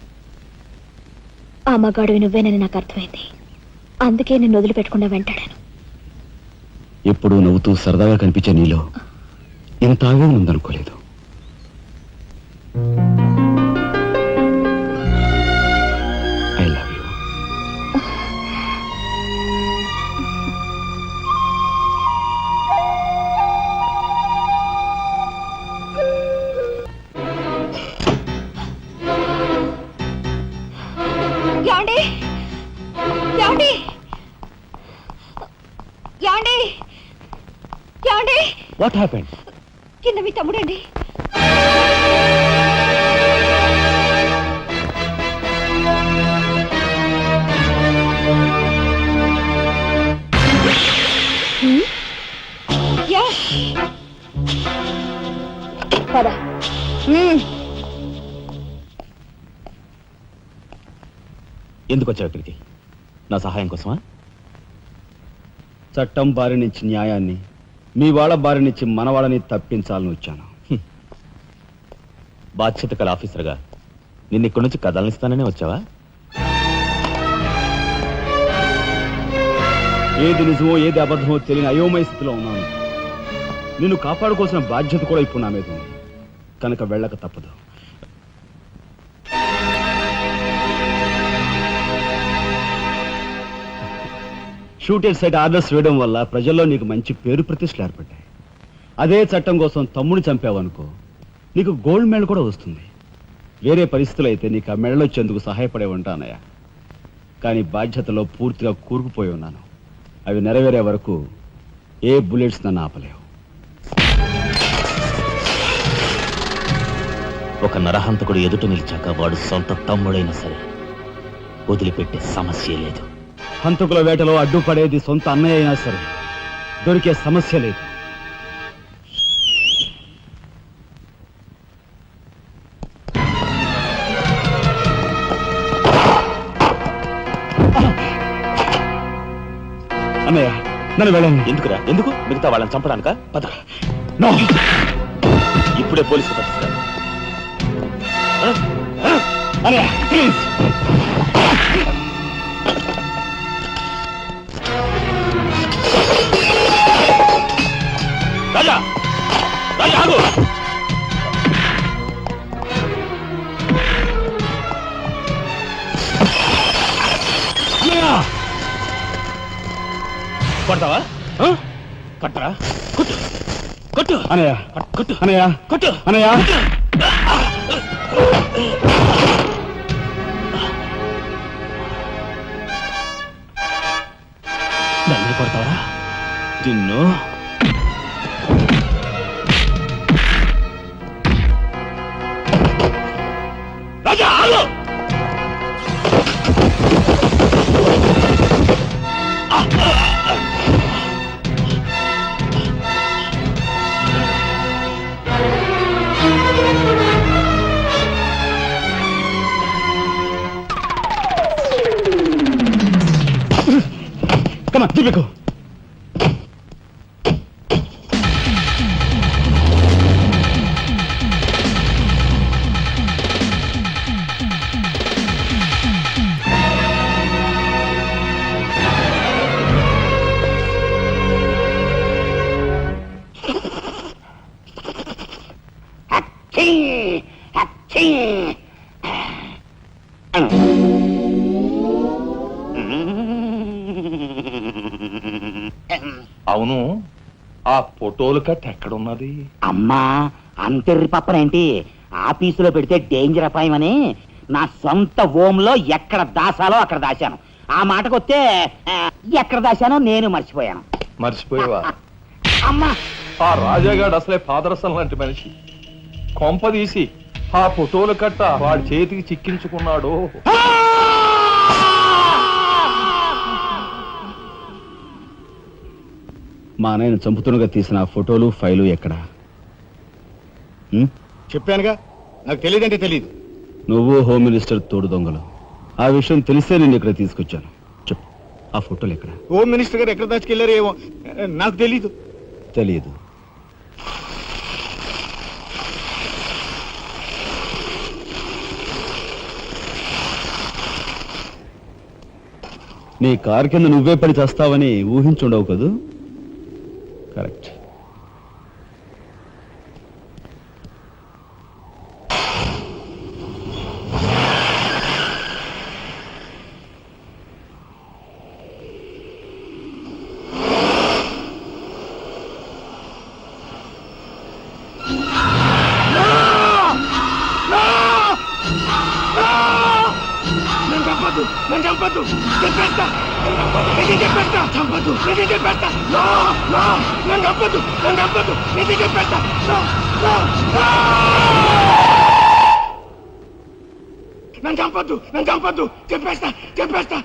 ఆ మగాడివి నువ్వేనని నాకు అర్థమైంది. అందుకే నేను వదిలిపెట్టకుండా వెంటాడాను. ఎప్పుడూ నవ్వుతూ సరదాగా కనిపించే నీలో ఇంత ఆవేదన ఉందనుకోలేదు. I love you. యాండి యాండి యాండి యాండి వాట్ హ్యాపెండ్? కింద మీ తమ్ముడండి. పద. ఎందుకు వచ్చావు ఇక్కడికి? నా సహాయం కోసమా? చట్టం బారి నుంచి న్యాయాన్ని, మీ వాళ్ళ బారి నుంచి మన వాళ్ళని తప్పించాలని వచ్చాను. బాధ్యత కల ఆఫీసర్గా నిన్ను ఇక్కడి నుంచి కదలనిస్తాననే వచ్చావా? ఏది నిజమో ఏది అబద్ధమో తెలియని అయోమయ స్థితిలో ఉన్నాను. నిన్ను కాపాడుకోవాల్సిన బాధ్యత కూడా ఇప్పుడు నా మీద ఉంది. కనుక వెళ్ళక తప్పదు. షూటెడ్ సైట్ ఆర్డర్స్ వేయడం వల్ల ప్రజల్లో నీకు మంచి పేరు ప్రతిష్టలు ఏర్పడ్డాయి. అదే చట్టం కోసం తమ్ముడిని చంపావనుకో, నీకు గోల్డ్ మెడల్ కూడా వస్తుంది. వేరే పరిస్థితులు అయితే నీకు ఆ మెడల్ వచ్చేందుకు సహాయపడే ఉంటానయ్య. కానీ బాధ్యతలో పూర్తిగా కూరుకుపోయి ఉన్నాను. అవి నెరవేరే వరకు ఏ బుల్లెట్స్ నన్ను ఆపలేవు. ఒక నరహంతకుడు ఎదుట నిలిచాక వాడు సొంత తమ్ముడైనా సరే వదిలిపెట్టే సమస్య లేదు. హంతకుల వేటలో అడ్డుపడేది సొంత అన్నయ్య అయినా సరే దొరికే సమస్య లేదు. అన్నయ్య నన్ను వెళ్ళండి. ఎందుకురా? ఎందుకు? మిగతా వాళ్ళని చంపడానికా? పద. నో, ఇప్పుడే పోలీసులు పట్టిస్తారు. అన్నయ్య ప్లీజ్. రాజా, రాజా ఆగు. అన్నయ్య కొడతావా? కట్టరా? కొట్టు, కొట్టు అన్నయ్య కొట్టు, అన్నయ్య కొట్టు అన్నయ్య. నన్ను కొడతావరా? నిన్ను రాజా ఆగు. Come on, Typico. అవును, ఆ ఫోటోలు కట్ ఎక్కడున్నది? అమ్మా అంతెర్రి పప్పనేంటి? ఆఫీసులో పెడితే డేంజర్ అపాయమని నా సొంత హోంలో ఎక్కడ దాసాలో అక్కడ దాశాను. ఆ మాటకొస్తే ఎక్కడ దాశానో నేను మర్చిపోయాను. మర్చిపోయావా? అమ్మా ఆ రాజాగాడు అసలే పాదరసం లాంటి మనిషి. కొంపదీసి ఆ ఫోటోలు కట్ట వాడి చేతికి చిక్కించుకున్నాడు. మా అన్నయ్యను చంపుతున్నగా తీసిన ఆ ఫోటోలు ఫైలు ఎక్కడ? చెప్పానుగా, నాకు తెలియదంటే తెలియదు. నువ్వు హోమ్ మినిస్టర్ తోడు దొంగలు. ఆ విషయం తెలిసే నేను ఇక్కడ తీసుకొచ్చాను. చెప్పు, ఆ ఫోటోలు ఎక్కడ? హోమ్ మినిస్టర్ గారు ఎక్కడ దాచుకెళ్లారో ఏమో నాకు తెలీదు. తెలియదు. నీ కారు కింద నువ్వే పడి చేస్తావని ఊహించుండవు కదూ? కరెక్ట్. నన్ను చంపద్దు, చెప్పేస్తా. చెప్పేస్తా, చంపద్దు, చెప్పేస్తా. నన్ను చంపద్దు, నేను చెప్పేస్తా. నన్ను చంపద్దు, చెప్పేస్తా.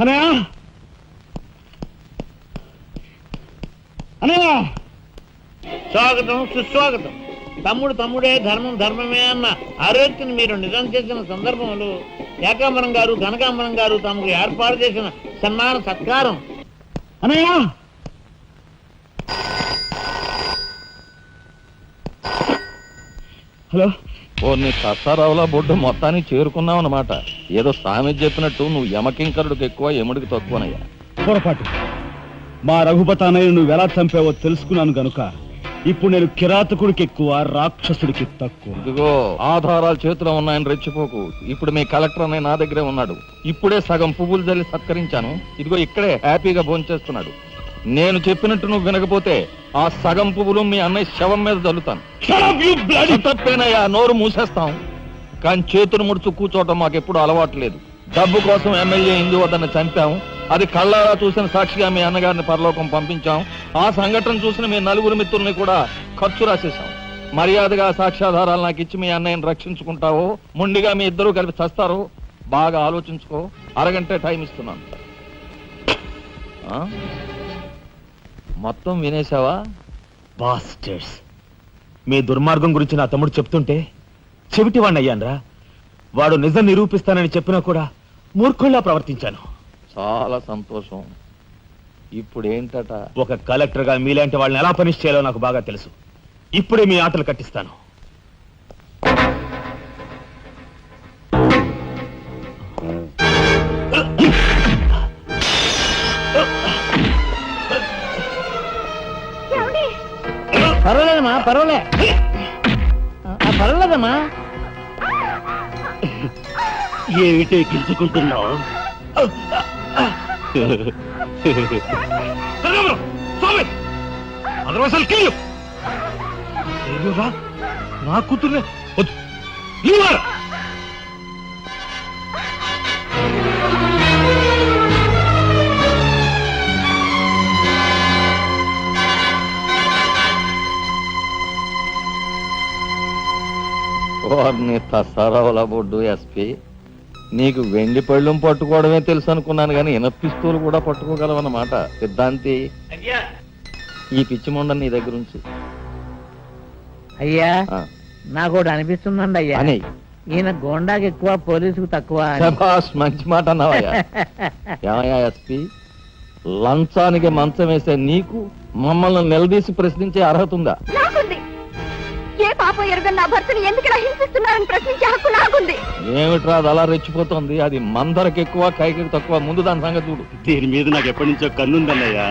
అనయ్య అనయ్య స్వాగతం సుస్వాగతం. తమ్ముడు తమ్ముడే, ధర్మం ధర్మమే అన్న ఆరోగ్యం మీరు నిజం చేసిన సందర్భంలో ఏకాంబరం గారు కనకాంబరం గారు తమకు ఏర్పాటు చేసిన సన్మాన సత్కారం. అనయ్య హలో. నీ సత్తారావులా బొడ్డు మొత్తానికి చేరుకున్నావు అన్నమాట. ఏదో సామెత చెప్పినట్టు నువ్వు యమకింకరుడికి ఎక్కువ యముడికి తక్కువనయ్యా. పొరపాటు. మా రఘుపతి అన్నయ్య నువ్వు ఎలా చంపావో తెలుసుకున్నాను గనుక ఇప్పుడు నేను కిరాతకుడికి ఎక్కువ, రాక్షసుడికి తక్కువ. ఇదిగో ఆధారాలు చేతిలో ఉన్నాయని రెచ్చిపోకు. ఇప్పుడు మీ కలెక్టర్ అన్నయ్య నా దగ్గరే ఉన్నాడు. ఇప్పుడే సగం పువ్వులు జల్లి సత్కరించాను. ఇదిగో ఇక్కడే హ్యాపీగా భోంచేస్తున్నాడు. నేను చెప్పినట్టు నువ్వు వినకపోతే ఆ సగం పువ్వులు మీ అన్నయ్య శవం మీద జల్లుతాను. తప్పేనయ్యా, నోరు మూసేస్తాం. కానీ చేతులు ముడుచు కూర్చోవటం మాకెప్పుడు అలవాటు లేదు. డబ్బు కోసం ఎమ్మెల్యే ఇందువద్దన్న చంపాం. అది కళ్ళారా చూసిన సాక్షిగా మీ అన్నగారిని పరలోకం పంపించాం. ఆ సంఘటన చూసిన మీ నలుగురు మిత్రుల్ని కూడా ఖర్చు రాసేశాం. మర్యాదగా సాక్ష్యాధారాలు నాకు ఇచ్చి మీ అన్నయ్యని రక్షించుకుంటావో ముండిగా మీ ఇద్దరూ కలిపి చస్తారో బాగా ఆలోచించుకో. అరగంటే టైం ఇస్తున్నాను. మొత్తం వినేశావా? బాస్టర్స్, మీ దుర్మార్గం గురించి నా తమ్ముడు చెప్తుంటే చెవిటి వాణ్ణి అయ్యాన్రా. వాడు నిజం నిరూపిస్తానని చెప్పినా కూడా మూర్ఖుల్లా ప్రవర్తించాను. చాలా సంతోషం. ఇప్పుడు ఏంటట? ఒక కలెక్టర్గా మీలాంటి వాళ్ళని ఎలా పనిష్ చేయాలో నాకు బాగా తెలుసు. ఇప్పుడే మీ ఆటలు కట్టిస్తాను. పర్వాలేదమ్మా, పర్వాలేదమ్మా. ఏమిటే గిల్చుకుంటున్నావు? నా కూతుర్నే వారిని తసారావుల బొడ్డు ఎస్పీ, నీకు వెండి పళ్ళెం పట్టుకోవడమే తెలుసు అనుకున్నాను కానీ పిస్తూలు కూడా పట్టుకోగలవన్నమాట. సిద్ధాంతి, ఈ పిచ్చి మొండ నీ దగ్గర నుంచి. అయ్యా నాకు ఒకటి అనిపిస్తుందండి అయ్యా, అని ఈయన గోండాకి ఎక్కువ, పోలీసుకు తక్కువ. శభాష్, మంచి మాట అన్నావయ్యా. ఏమయ్యా ఎస్పీ, లంచానికి మంచం వేసే నీకు మమ్మల్ని నిలదీసి ప్రశ్నించే అర్హత ఉందా? ఏ పాపం ఎరుగని నా భర్తని ఎందుకు హింసిస్తున్నారని ప్రశ్నించే హక్కు నాకుంది. ఏమిట్రా అది అలా రెచ్చిపోతుంది? అది మందరికి ఎక్కువ, కైకి తక్కువ. ముందు దాని సంగతి చూడు. దీని మీద నాకు ఎప్పటి నుంచో కన్నుందన్నయ్యా.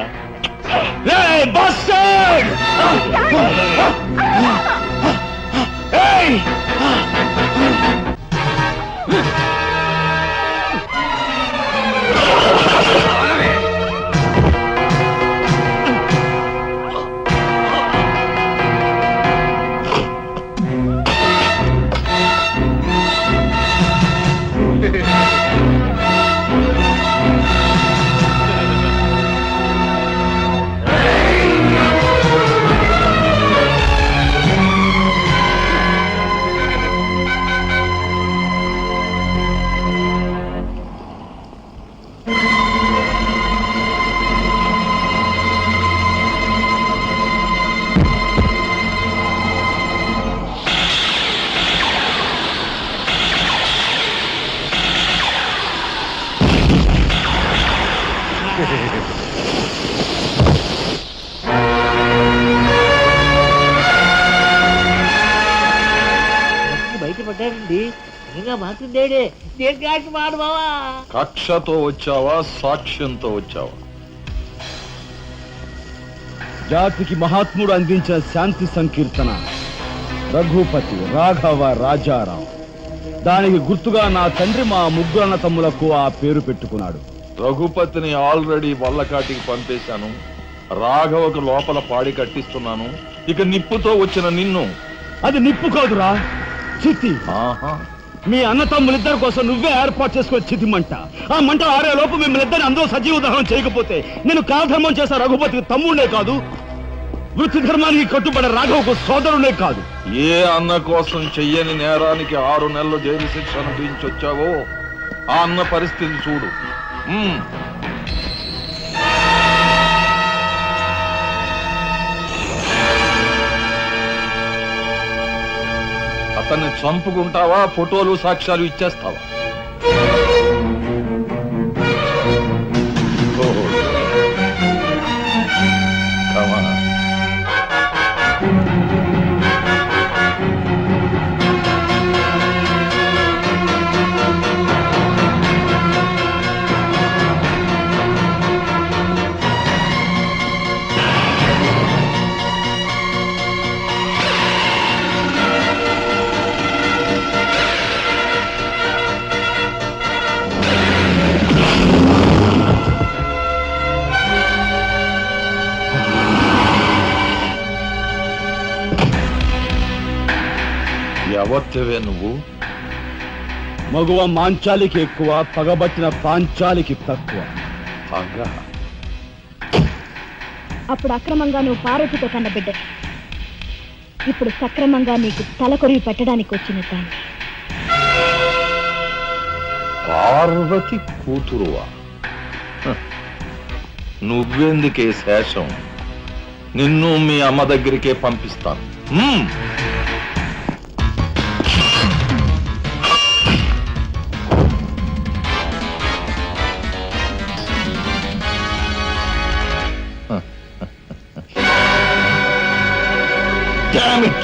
బయటపడ్డాడండి. ఇంకా మాత్రుడేడే. దీర్ఘాక్ష మాడు బావా. కక్షతో వచ్చావా, సాక్ష్యంతో వచ్చావా? జాతికి మహాత్ముడు అందించిన శాంతి సంకీర్తన రఘుపతి రాఘవ రాజారాం. దానికి గుర్తుగా నా తండ్రి మా ముగ్గురు అన్న తమ్ములకు ఆ పేరు పెట్టుకున్నాడు. రఘుపతిని ఆల్రెడీ వల్లకాటికి పంపేశాను. రాఘవకు లోపల పాడి కట్టిస్తున్నాను. ఇక నిప్పుతో వచ్చిన నిన్ను. అది నిప్పు కాదురా, చితి. మీ అన్న తమ్ములిద్దరి కోసం నువ్వే ఏర్పాటు చేసుకుని చితి మంట. ఆ మంట ఆరే లోపు మిమ్మల్ని ఇద్దరిని అందరూ సజీవ దహనం చేయకపోతే నేను కాలధర్మం చేసే రఘుపతికి తమ్ముడే కాదు, వృత్తి ధర్మానికి కట్టుబడే రాఘవకు సోదరుడే కాదు. ఏ అన్న కోసం చెయ్యని నేరానికి 6 నెలలు జైలు శిక్ష అనుభవించొచ్చావో ఆ అన్న పరిస్థితి చూడు. అతన్ని చంపుకుంటావా, ఫోటోలు సాక్ష్యాలు ఇచ్చేస్తావా? ఓహో. Come on. ఎవరివే నువ్వు? మగువ మాంచాలికి ఎక్కువ, పగబట్టిన పాంచాలికి తక్కువ. అగా అప్పుడు అక్రమంగా నువ్వు పార్వతితో కన్న బిడ్డ, ఇప్పుడు సక్రమంగా నీకు తలకొరివి పెట్టడానికి వచ్చిన దాన్ని. పార్వతి కూతురువా? నువ్వెందుకే శేషం? నిన్ను మీ అమ్మ దగ్గరికే పంపిస్తాను. Damn it!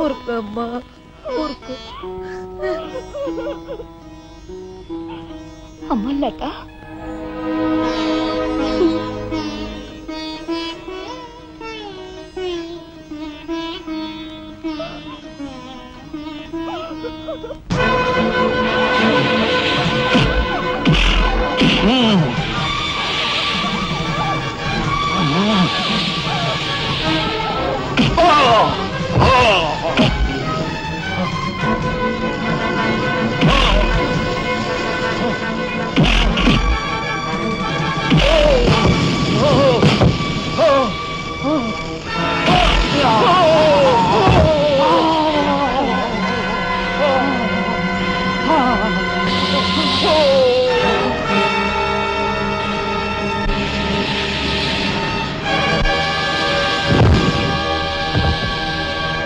ఊరుకోమ్మా, ఊరుకో. అమ్మ లత,